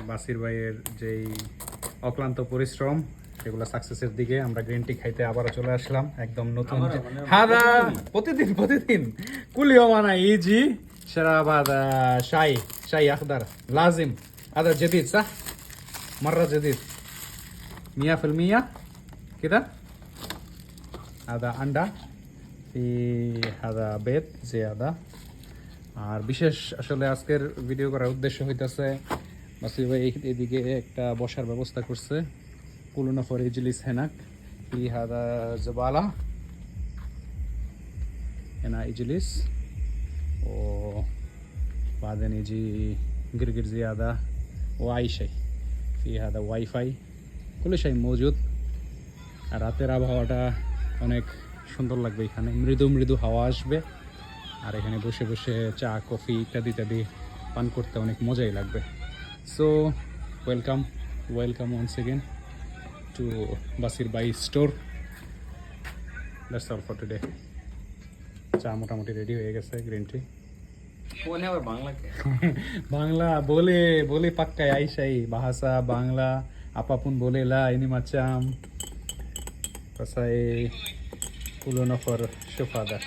বাসির ভাইয়ের যেই অক্লান্ত পরিশ্রম সেগুলো সাকসেসের দিকে আমরা গ্রিন টি খাইতে আবারও চলে আসলাম একদম নতুন হাদা প্রতিদিন কুলিও মানা ইজি شرابات شاي اخضر لازم هذا جديد صح مره جديد 100% كده هذا اندا في هذا بيت زياده আর বিশেষ আসলে আজকের ভিডিও করার উদ্দেশ্য হইতাছে বাসির ভাই এদিকে একটা বসার ব্যবস্থা করছে কুলুনা ফর ইজলিস হেনাক في هذا زباله هنا اجلس وبعدين يجي قرقر زيادة وأي شيء في هذا واي فاي كل شيء موجود আর রাতের আবহাওয়াটা অনেক সুন্দর লাগবে এখানে মৃদু মৃদু হাওয়া আসবে আর এখানে বসে বসে চা কফি ইত্যাদি ইত্যাদি পান করতে অনেক মজাই লাগবে so welcome once again to Basir ভাই store that's all for today চা মোটামুটি রেডি হয়ে গেছে গ্রিন টি বাংলা বলে পাক্কায় আইসাই bahasa Bangla apapun boleh lah ini macam pasal kulo for syufada